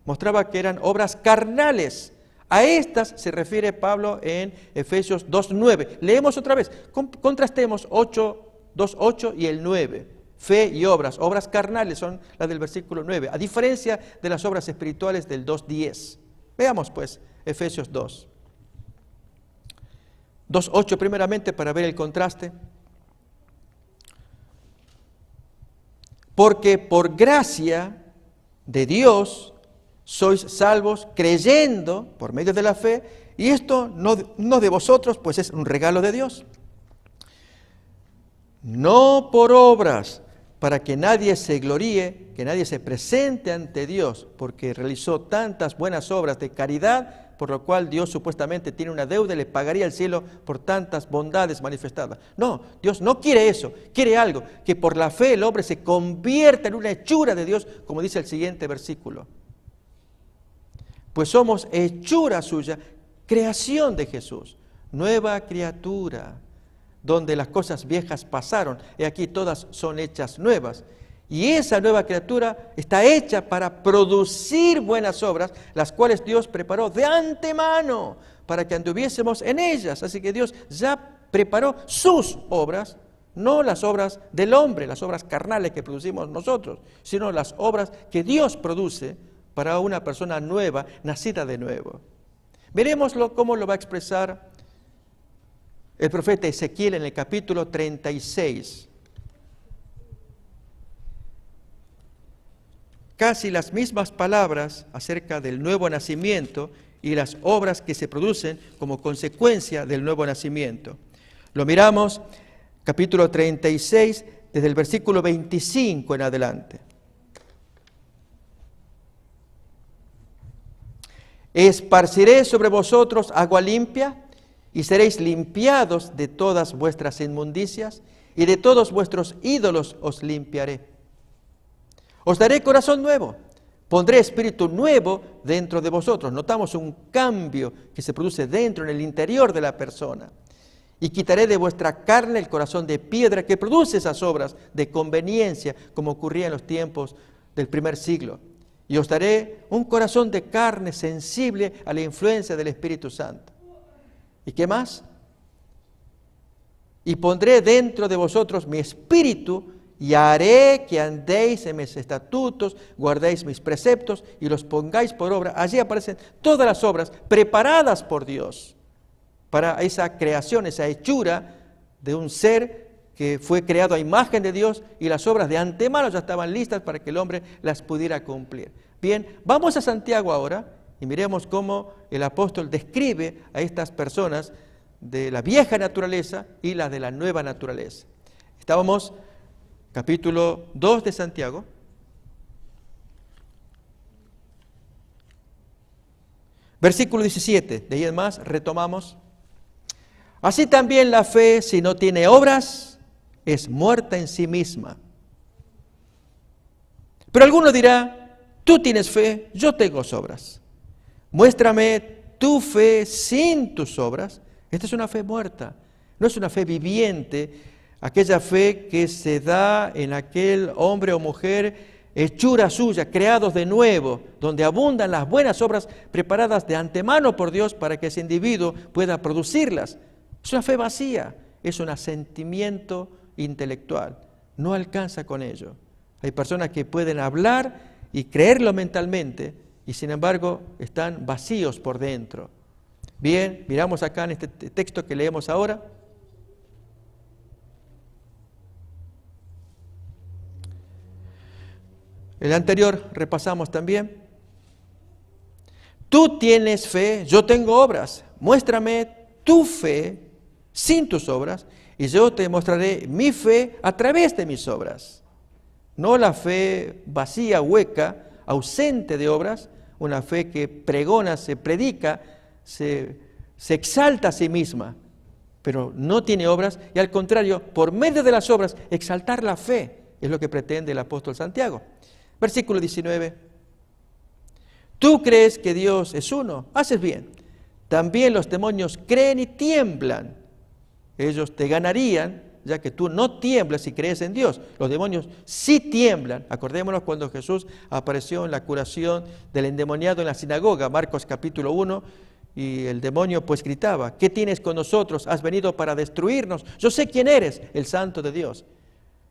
Speaker 2: Mostraba que eran obras carnales. A estas se refiere Pablo en Efesios 2:9. Leemos otra vez, contrastemos 2:8 y el 9. Fe y obras carnales son las del versículo 9, a diferencia de las obras espirituales del 2:10. Veamos pues Efesios 2:8 primeramente para ver el contraste. Porque por gracia de Dios sois salvos creyendo por medio de la fe, y esto no de vosotros, pues es un regalo de Dios. No por obras, para que nadie se gloríe, que nadie se presente ante Dios, porque realizó tantas buenas obras de caridad, por lo cual Dios supuestamente tiene una deuda y le pagaría el cielo por tantas bondades manifestadas. No, Dios no quiere eso, quiere algo, que por la fe el hombre se convierta en una hechura de Dios, como dice el siguiente versículo. Pues somos hechura suya, creación de Jesús, nueva criatura, donde las cosas viejas pasaron, y aquí todas son hechas nuevas. Y esa nueva criatura está hecha para producir buenas obras, las cuales Dios preparó de antemano para que anduviésemos en ellas. Así que Dios ya preparó sus obras, no las obras del hombre, las obras carnales que producimos nosotros, sino las obras que Dios produce para una persona nueva, nacida de nuevo. Veremoslo cómo lo va a expresar el profeta Ezequiel en el capítulo 36. Casi las mismas palabras acerca del nuevo nacimiento y las obras que se producen como consecuencia del nuevo nacimiento. Lo miramos, capítulo 36, desde el versículo 25 en adelante. Esparciré sobre vosotros agua limpia, y seréis limpiados de todas vuestras inmundicias, y de todos vuestros ídolos os limpiaré. Os daré corazón nuevo, pondré espíritu nuevo dentro de vosotros. Notamos un cambio que se produce dentro, en el interior de la persona. Y quitaré de vuestra carne el corazón de piedra que produce esas obras de conveniencia, como ocurría en los tiempos del primer siglo. Y os daré un corazón de carne sensible a la influencia del Espíritu Santo. ¿Y qué más? Y pondré dentro de vosotros mi espíritu, y haré que andéis en mis estatutos, guardéis mis preceptos y los pongáis por obra. Allí aparecen todas las obras preparadas por Dios para esa creación, esa hechura de un ser que fue creado a imagen de Dios, y las obras de antemano ya estaban listas para que el hombre las pudiera cumplir. Bien, vamos a Santiago ahora y miremos cómo el apóstol describe a estas personas de la vieja naturaleza y la de la nueva naturaleza. Estábamos capítulo 2 de Santiago. Versículo 17, de ahí en más retomamos. Así también la fe, si no tiene obras, es muerta en sí misma. Pero alguno dirá, tú tienes fe, yo tengo obras. Muéstrame tu fe sin tus obras. Esta es una fe muerta, no es una fe viviente, aquella fe que se da en aquel hombre o mujer hechura suya, creados de nuevo, donde abundan las buenas obras preparadas de antemano por Dios para que ese individuo pueda producirlas. Es una fe vacía, es un asentimiento intelectual, no alcanza con ello. Hay personas que pueden hablar y creerlo mentalmente, y sin embargo están vacíos por dentro. Bien, miramos acá en este texto que leemos ahora. El anterior repasamos también. Tú tienes fe, yo tengo obras. Muéstrame tu fe sin tus obras, y yo te mostraré mi fe a través de mis obras. No la fe vacía, hueca, ausente de obras, una fe que pregona, se predica, se exalta a sí misma, pero no tiene obras, y al contrario, por medio de las obras, exaltar la fe, es lo que pretende el apóstol Santiago. Versículo 19. Tú crees que Dios es uno, haces bien. También los demonios creen y tiemblan. Ellos te ganarían, ya que tú no tiemblas y crees en Dios. Los demonios sí tiemblan. Acordémonos cuando Jesús apareció en la curación del endemoniado en la sinagoga, Marcos capítulo 1, y el demonio pues gritaba, ¿qué tienes con nosotros? ¿Has venido para destruirnos? Yo sé quién eres, el Santo de Dios.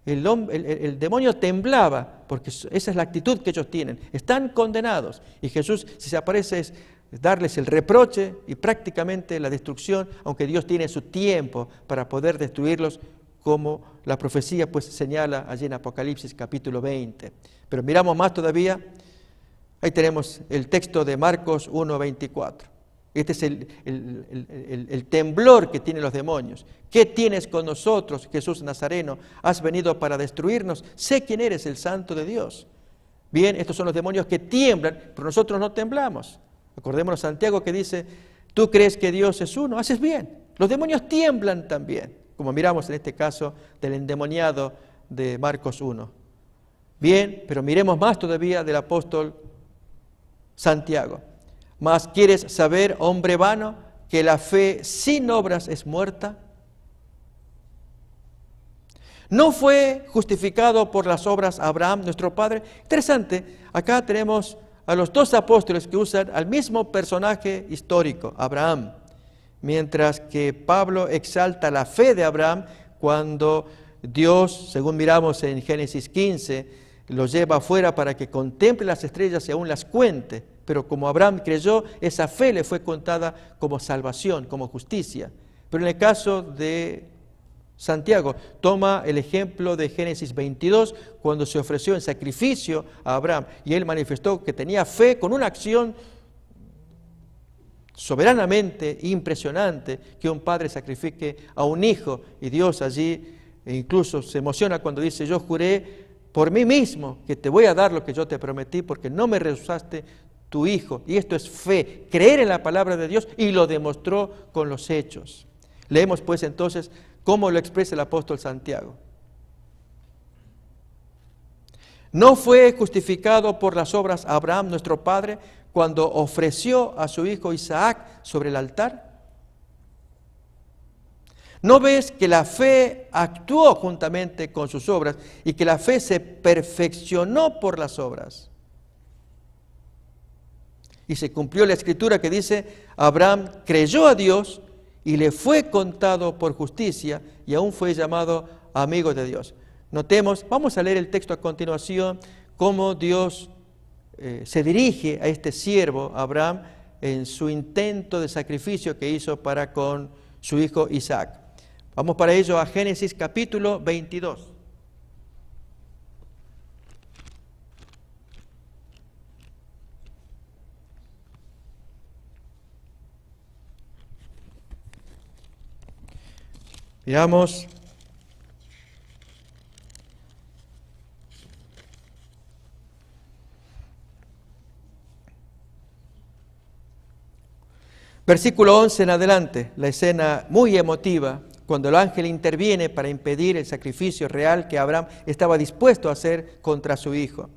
Speaker 2: El demonio temblaba, porque esa es la actitud que ellos tienen. Están condenados. Y Jesús, si se aparece, es darles el reproche y prácticamente la destrucción, aunque Dios tiene su tiempo para poder destruirlos, como la profecía pues señala allí en Apocalipsis capítulo 20. Pero miramos más todavía. Ahí tenemos el texto de Marcos 1:24. Este es el temblor que tienen los demonios. ¿Qué tienes con nosotros, Jesús Nazareno? ¿Has venido para destruirnos? Sé quién eres, el Santo de Dios. Bien, estos son los demonios que tiemblan, pero nosotros no temblamos. Acordémonos Santiago que dice, tú crees que Dios es uno, haces bien. Los demonios tiemblan también, como miramos en este caso del endemoniado de Marcos 1. Bien, pero miremos más todavía del apóstol Santiago. ¿Mas quieres saber, hombre vano, que la fe sin obras es muerta? ¿No fue justificado por las obras Abraham, nuestro padre? Interesante, acá tenemos a los dos apóstoles que usan al mismo personaje histórico, Abraham, mientras que Pablo exalta la fe de Abraham cuando Dios, según miramos en Génesis 15, lo lleva afuera para que contemple las estrellas y aún las cuente. Pero como Abraham creyó, esa fe le fue contada como salvación, como justicia. Pero en el caso de Santiago, toma el ejemplo de Génesis 22, cuando se ofreció en sacrificio a Abraham, y él manifestó que tenía fe con una acción soberanamente impresionante, que un padre sacrifique a un hijo, y Dios allí incluso se emociona cuando dice: yo juré por mí mismo que te voy a dar lo que yo te prometí, porque no me rehusaste tu hijo. Y esto es fe, creer en la palabra de Dios, y lo demostró con los hechos. Leemos pues entonces cómo lo expresa el apóstol Santiago. ¿No fue justificado por las obras Abraham, nuestro padre, cuando ofreció a su hijo Isaac sobre el altar? ¿No ves que la fe actuó juntamente con sus obras y que la fe se perfeccionó por las obras? Y se cumplió la escritura que dice: Abraham creyó a Dios y le fue contado por justicia, y aún fue llamado amigo de Dios. Notemos, vamos a leer el texto a continuación, cómo Dios se dirige a este siervo, Abraham, en su intento de sacrificio que hizo para con su hijo Isaac. Vamos para ello a Génesis capítulo 22. Miramos versículo 11 en adelante, la escena muy emotiva, cuando el ángel interviene para impedir el sacrificio real que Abraham estaba dispuesto a hacer contra su hijo.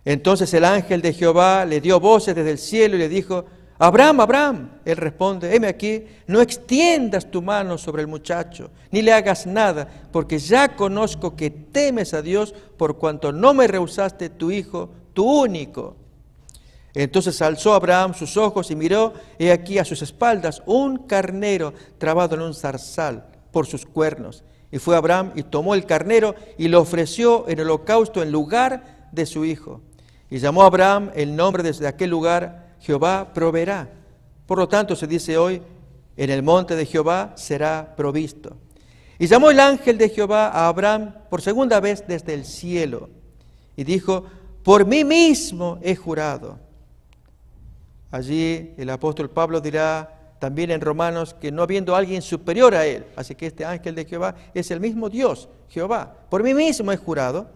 Speaker 2: Entonces el ángel de Jehová le dio voces desde el cielo y le dijo: Abraham, Abraham. Él responde: heme aquí, no extiendas tu mano sobre el muchacho, ni le hagas nada, porque ya conozco que temes a Dios, por cuanto no me rehusaste tu hijo, tu único. Entonces alzó Abraham sus ojos y miró, he aquí a sus espaldas un carnero trabado en un zarzal por sus cuernos. Y fue Abraham y tomó el carnero y lo ofreció en holocausto en lugar de su hijo. Y llamó a Abraham el nombre desde aquel lugar: Jehová proveerá. Por lo tanto se dice hoy: en el monte de Jehová será provisto. Y llamó el ángel de Jehová a Abraham por segunda vez desde el cielo, y dijo: por mí mismo he jurado. Allí el apóstol Pablo dirá también en Romanos que no habiendo alguien superior a él, así que este ángel de Jehová es el mismo Dios, Jehová. Por mí mismo he jurado,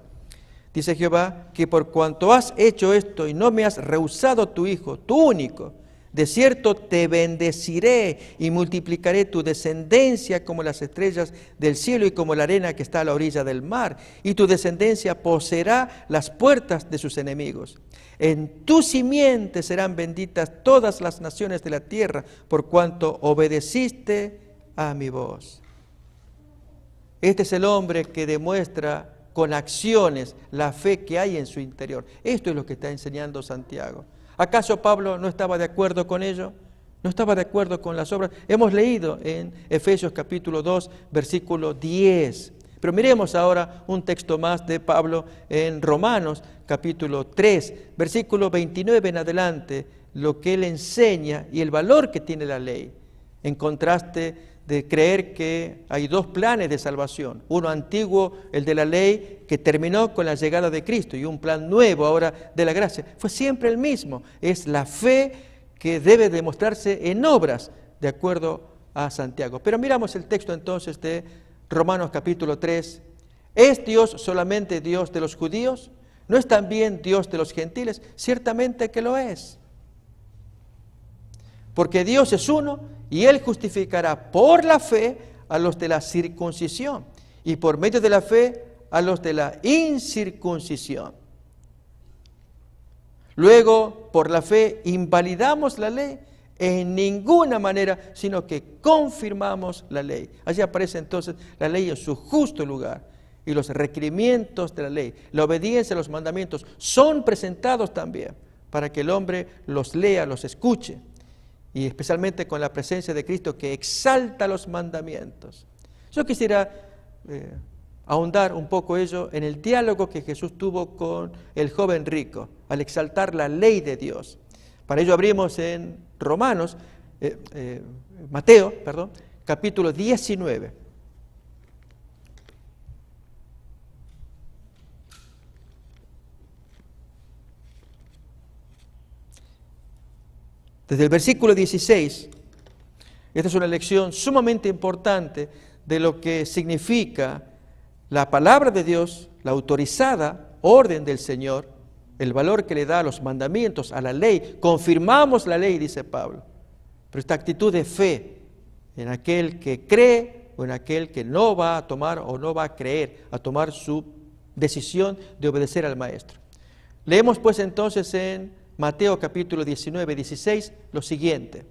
Speaker 2: dice Jehová, que por cuanto has hecho esto y no me has rehusado tu hijo, tu único, de cierto te bendeciré y multiplicaré tu descendencia como las estrellas del cielo y como la arena que está a la orilla del mar, y tu descendencia poseerá las puertas de sus enemigos. En tu simiente serán benditas todas las naciones de la tierra, por cuanto obedeciste a mi voz. Este es el hombre que demuestra con acciones la fe que hay en su interior. Esto es lo que está enseñando Santiago. ¿Acaso Pablo no estaba de acuerdo con ello? ¿No estaba de acuerdo con las obras? Hemos leído en Efesios capítulo 2, versículo 10. Pero miremos ahora un texto más de Pablo en Romanos capítulo 3, versículo 29 en adelante, lo que él enseña y el valor que tiene la ley, en contraste de creer que hay dos planes de salvación, uno antiguo, el de la ley, que terminó con la llegada de Cristo, y un plan nuevo ahora de la gracia. Fue siempre el mismo, es la fe que debe demostrarse en obras, de acuerdo a Santiago. Pero miramos el texto entonces de Romanos capítulo 3. ¿Es Dios solamente Dios de los judíos? ¿No es también Dios de los gentiles? Ciertamente que lo es. Porque Dios es uno y Él justificará por la fe a los de la circuncisión y por medio de la fe a los de la incircuncisión. Luego, por la fe, invalidamos la ley en ninguna manera, sino que confirmamos la ley. Allí aparece entonces la ley en su justo lugar y los requerimientos de la ley, la obediencia a los mandamientos, son presentados también para que el hombre los lea, los escuche. Y especialmente con la presencia de Cristo que exalta los mandamientos. Yo quisiera ahondar un poco ello en el diálogo que Jesús tuvo con el joven rico, al exaltar la ley de Dios. Para ello abrimos en Mateo, capítulo 19. Desde el versículo 16, esta es una lección sumamente importante de lo que significa la palabra de Dios, la autorizada orden del Señor, el valor que le da a los mandamientos, a la ley. Confirmamos la ley, dice Pablo. Pero esta actitud de fe en aquel que cree o en aquel que no va a tomar o no va a creer, a tomar su decisión de obedecer al Maestro. Leemos pues entonces en Mateo capítulo 19, 16, lo siguiente.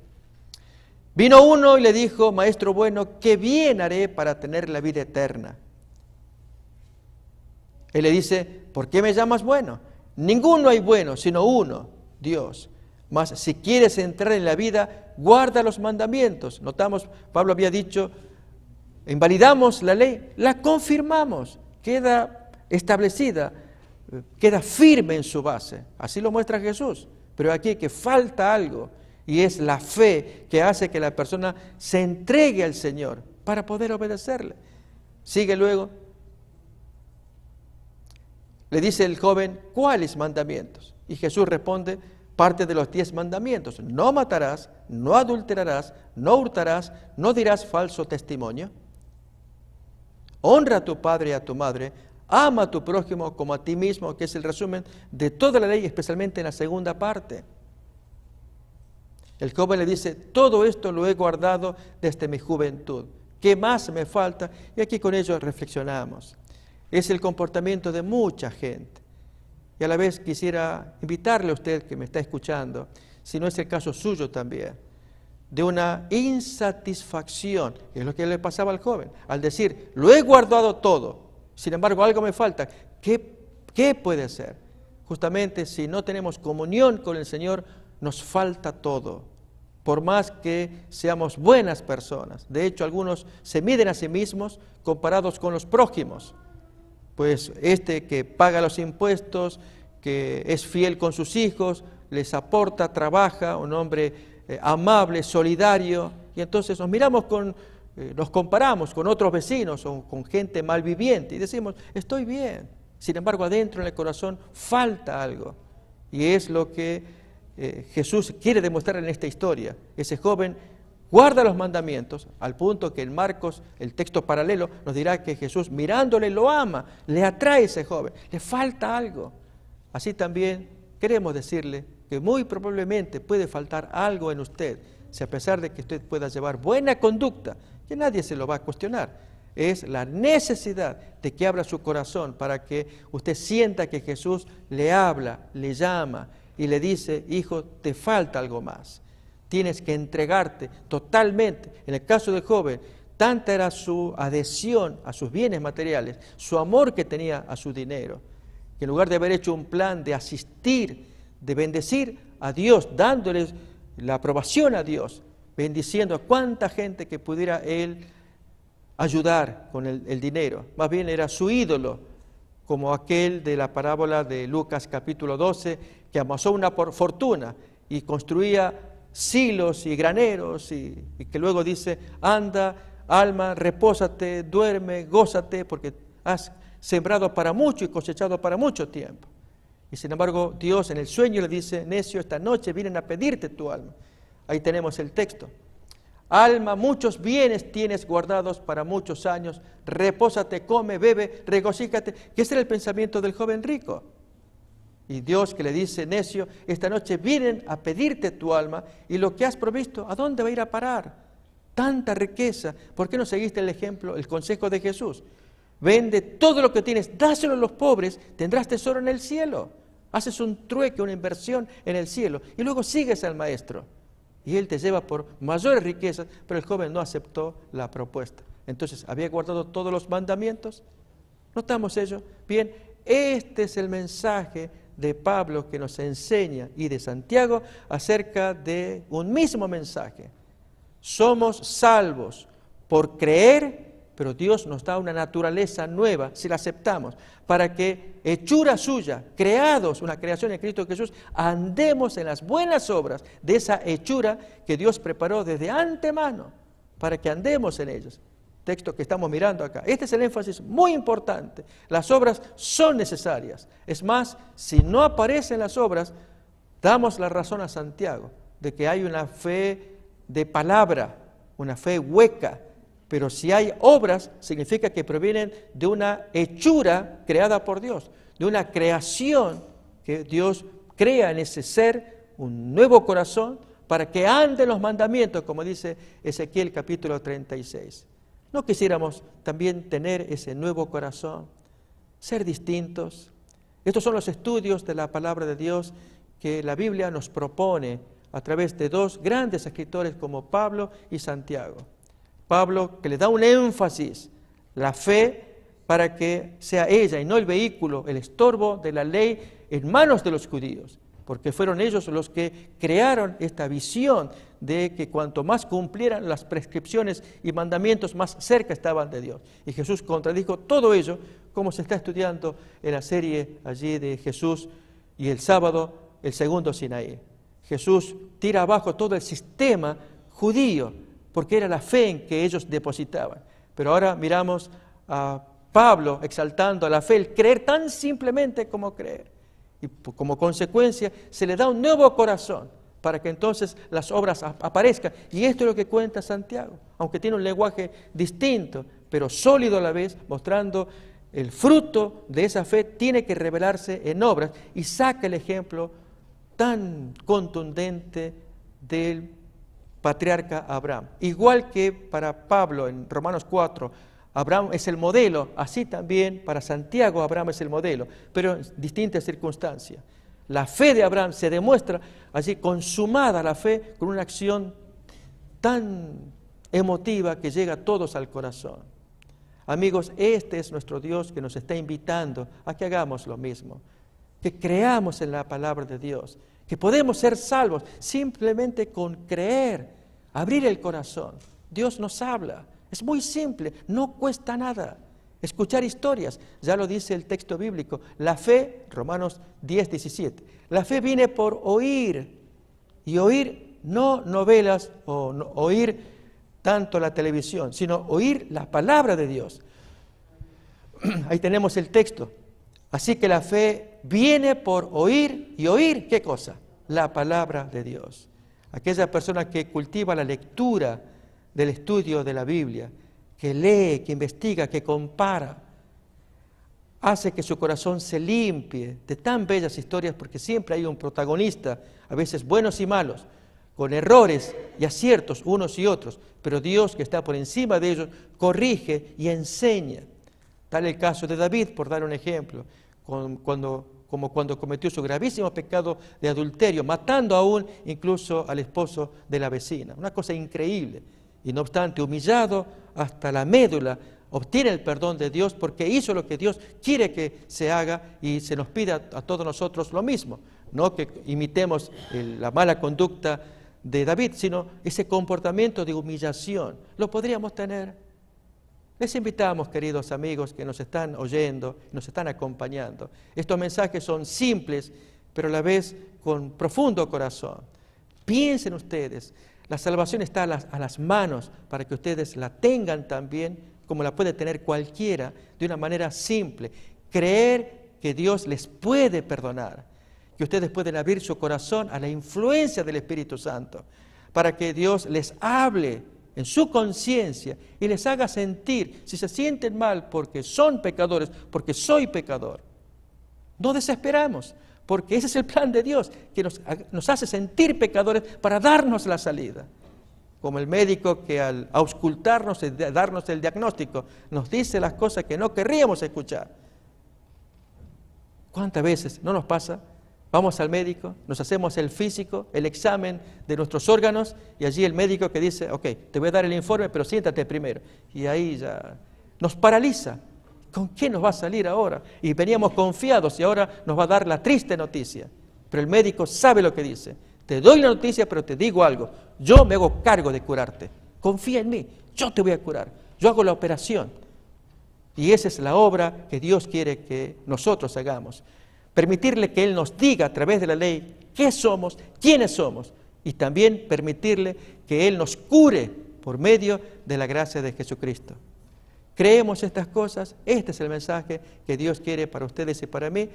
Speaker 2: Vino uno y le dijo: Maestro bueno, ¿qué bien haré para tener la vida eterna? Él le dice: ¿por qué me llamas bueno? Ninguno hay bueno, sino uno, Dios. Mas si quieres entrar en la vida, guarda los mandamientos. Notamos, Pablo había dicho, invalidamos la ley, la confirmamos, queda establecida, queda firme en su base. Así lo muestra Jesús. Pero aquí que falta algo, y es la fe que hace que la persona se entregue al Señor para poder obedecerle. Sigue luego. Le dice el joven: ¿cuáles mandamientos? Y Jesús responde: parte de los 10 mandamientos. No matarás, no adulterarás, no hurtarás, no dirás falso testimonio. Honra a tu padre y a tu madre. Ama a tu prójimo como a ti mismo, que es el resumen de toda la ley, especialmente en la segunda parte. El joven le dice: todo esto lo he guardado desde mi juventud. ¿Qué más me falta? Y aquí con ello reflexionamos. Es el comportamiento de mucha gente. Y a la vez quisiera invitarle a usted que me está escuchando, si no es el caso suyo también, de una insatisfacción, que es lo que le pasaba al joven, al decir: lo he guardado todo, sin embargo algo me falta. ¿Qué puede ser? Justamente si no tenemos comunión con el Señor, nos falta todo, por más que seamos buenas personas. De hecho, algunos se miden a sí mismos comparados con los prójimos. Pues este que paga los impuestos, que es fiel con sus hijos, les aporta, trabaja, un hombre amable, solidario, y entonces nos comparamos con otros vecinos o con gente malviviente y decimos: estoy bien. Sin embargo, adentro en el corazón falta algo, y es lo que Jesús quiere demostrar en esta historia. Ese joven guarda los mandamientos, al punto que en Marcos, el texto paralelo, nos dirá que Jesús, mirándole, lo ama, le atrae a ese joven, le falta algo. Así también queremos decirle que muy probablemente puede faltar algo en usted, si a pesar de que usted pueda llevar buena conducta, que nadie se lo va a cuestionar, es la necesidad de que abra su corazón para que usted sienta que Jesús le habla, le llama y le dice: hijo, te falta algo más. Tienes que entregarte totalmente. En el caso del joven, tanta era su adhesión a sus bienes materiales, su amor que tenía a su dinero, que en lugar de haber hecho un plan de asistir, de bendecir a Dios, dándoles la aprobación a Dios, bendiciendo a cuánta gente que pudiera él ayudar con el dinero, más bien era su ídolo, como aquel de la parábola de Lucas capítulo 12, que amasó una fortuna y construía silos y graneros, y que luego dice: anda, alma, repósate, duerme, gózate, porque has sembrado para mucho y cosechado para mucho tiempo. Y sin embargo, Dios en el sueño le dice: necio, esta noche vienen a pedirte tu alma. Ahí tenemos el texto. Alma, muchos bienes tienes guardados para muchos años, repósate, come, bebe, regocíjate. Que ese era el pensamiento del joven rico. Y Dios que le dice: necio, esta noche vienen a pedirte tu alma, y lo que has provisto, ¿a dónde va a ir a parar? Tanta riqueza. ¿Por qué no seguiste el ejemplo, el consejo de Jesús? Vende todo lo que tienes, dáselo a los pobres, tendrás tesoro en el cielo. Haces un trueque, una inversión en el cielo, y luego sigues al Maestro. Y Él te lleva por mayores riquezas, pero el joven no aceptó la propuesta. Entonces, ¿había guardado todos los mandamientos? ¿Notamos ello? Bien, este es el mensaje de Pablo que nos enseña, y de Santiago, acerca de un mismo mensaje. Somos salvos por creer, pero Dios nos da una naturaleza nueva si la aceptamos, para que, hechura suya, creados, una creación en Cristo Jesús, andemos en las buenas obras de esa hechura que Dios preparó desde antemano, para que andemos en ellos. Texto que estamos mirando acá. Este es el énfasis muy importante. Las obras son necesarias. Es más, si no aparecen las obras, damos la razón a Santiago de que hay una fe de palabra, una fe hueca, pero si hay obras, significa que provienen de una hechura creada por Dios, de una creación que Dios crea en ese ser, un nuevo corazón, para que ande en los mandamientos, como dice Ezequiel capítulo 36. ¿No quisiéramos también tener ese nuevo corazón, ser distintos? Estos son los estudios de la palabra de Dios que la Biblia nos propone a través de dos grandes escritores como Pablo y Santiago. Pablo, que le da un énfasis, la fe, para que sea ella y no el vehículo, el estorbo de la ley en manos de los judíos, porque fueron ellos los que crearon esta visión de que cuanto más cumplieran las prescripciones y mandamientos, más cerca estaban de Dios. Y Jesús contradijo todo ello, como se está estudiando en la serie allí de Jesús y el sábado, el segundo Sinaí. Jesús tira abajo todo el sistema judío, porque era la fe en que ellos depositaban. Pero ahora miramos a Pablo exaltando la fe, el creer tan simplemente como creer. Y como consecuencia se le da un nuevo corazón para que entonces las obras aparezcan. Y esto es lo que cuenta Santiago, aunque tiene un lenguaje distinto, pero sólido a la vez, mostrando el fruto de esa fe tiene que revelarse en obras, y saca el ejemplo tan contundente del patriarca Abraham. Igual que para Pablo en Romanos 4, Abraham es el modelo, así también para Santiago Abraham es el modelo, pero en distintas circunstancias. La fe de Abraham se demuestra allí consumada la fe con una acción tan emotiva que llega a todos al corazón. Amigos, este es nuestro Dios que nos está invitando a que hagamos lo mismo, que creamos en la palabra de Dios, que podemos ser salvos simplemente con creer, abrir el corazón. Dios nos habla, es muy simple, no cuesta nada. Escuchar historias, ya lo dice el texto bíblico, la fe, Romanos 10, 17, la fe viene por oír, y oír no novelas o no, oír tanto la televisión, sino oír la palabra de Dios. Ahí tenemos el texto. Así que la fe viene por oír, y oír, ¿qué cosa? La palabra de Dios. Aquella persona que cultiva la lectura del estudio de la Biblia, que lee, que investiga, que compara, hace que su corazón se limpie de tan bellas historias, porque siempre hay un protagonista, a veces buenos y malos, con errores y aciertos unos y otros, pero Dios, que está por encima de ellos, corrige y enseña. Tal el caso de David, por dar un ejemplo, como cuando cometió su gravísimo pecado de adulterio, matando aún incluso al esposo de la vecina. Una cosa increíble. Y no obstante, humillado hasta la médula, obtiene el perdón de Dios porque hizo lo que Dios quiere que se haga, y se nos pide a todos nosotros lo mismo. No que imitemos la mala conducta de David, sino ese comportamiento de humillación. Lo podríamos tener. Les invitamos, queridos amigos que nos están oyendo, nos están acompañando. Estos mensajes son simples, pero a la vez con profundo corazón. Piensen ustedes, la salvación está a las manos para que ustedes la tengan también, como la puede tener cualquiera, de una manera simple. Creer que Dios les puede perdonar, que ustedes pueden abrir su corazón a la influencia del Espíritu Santo, para que Dios les hable en su conciencia y les haga sentir, si se sienten mal porque son pecadores, porque soy pecador. No desesperamos, porque ese es el plan de Dios, que nos hace sentir pecadores para darnos la salida. Como el médico que al auscultarnos, darnos el diagnóstico, nos dice las cosas que no querríamos escuchar. ¿Cuántas veces no nos pasa? Vamos al médico, nos hacemos el físico, el examen de nuestros órganos, y allí el médico que dice, ok, te voy a dar el informe, pero siéntate primero. Y ahí ya nos paraliza. ¿Con qué nos va a salir ahora? Y veníamos confiados y ahora nos va a dar la triste noticia. Pero el médico sabe lo que dice. Te doy la noticia, pero te digo algo. Yo me hago cargo de curarte. Confía en mí, yo te voy a curar. Yo hago la operación. Y esa es la obra que Dios quiere que nosotros hagamos. Permitirle que Él nos diga a través de la ley qué somos, quiénes somos. Y también permitirle que Él nos cure por medio de la gracia de Jesucristo. Creemos estas cosas. Este es el mensaje que Dios quiere para ustedes y para mí,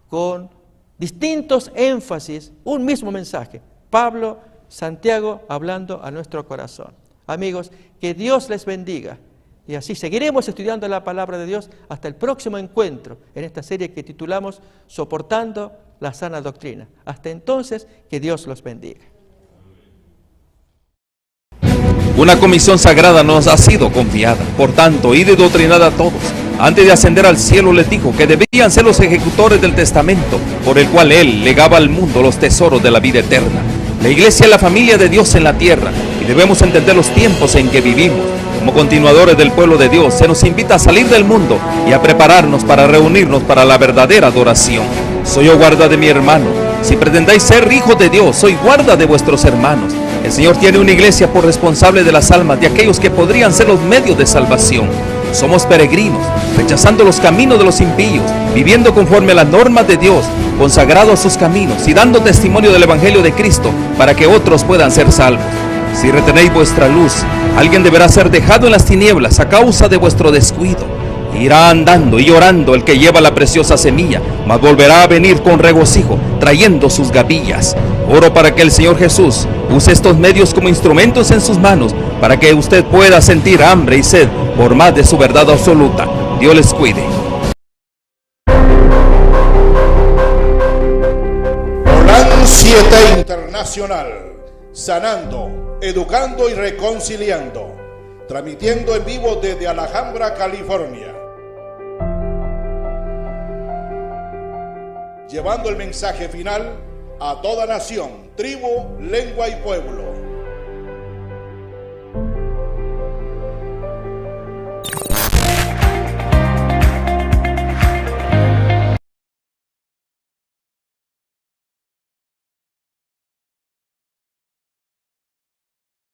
Speaker 2: con distintos énfasis, un mismo mensaje. Pablo, Santiago, hablando a nuestro corazón. Amigos, que Dios les bendiga. Y así seguiremos estudiando la palabra de Dios hasta el próximo encuentro en esta serie que titulamos Soportando la Sana Doctrina. Hasta entonces, que Dios los bendiga.
Speaker 1: Una comisión sagrada nos ha sido confiada. Por tanto, id y doctrinad a todos. Antes de ascender al cielo les dijo que debían ser los ejecutores del testamento por el cual Él legaba al mundo los tesoros de la vida eterna. La iglesia es la familia de Dios en la tierra y debemos entender los tiempos en que vivimos. Como continuadores del pueblo de Dios, se nos invita a salir del mundo y a prepararnos para reunirnos para la verdadera adoración. Soy yo guarda de mi hermano. Si pretendáis ser hijos de Dios, soy guarda de vuestros hermanos. El Señor tiene una iglesia por responsable de las almas de aquellos que podrían ser los medios de salvación. Somos peregrinos, rechazando los caminos de los impíos, viviendo conforme a las normas de Dios, consagrados a sus caminos y dando testimonio del Evangelio de Cristo para que otros puedan ser salvos. Si retenéis vuestra luz, alguien deberá ser dejado en las tinieblas a causa de vuestro descuido. Irá andando y llorando el que lleva la preciosa semilla, mas volverá a venir con regocijo, trayendo sus gavillas. Oro para que el Señor Jesús use estos medios como instrumentos en sus manos, para que usted pueda sentir hambre y sed por más de su verdad absoluta. Dios les cuide.
Speaker 3: Plan 7 Internacional, sanando, educando y reconciliando, transmitiendo en vivo desde Alhambra, California, llevando el mensaje final a toda nación, tribu, lengua y pueblo.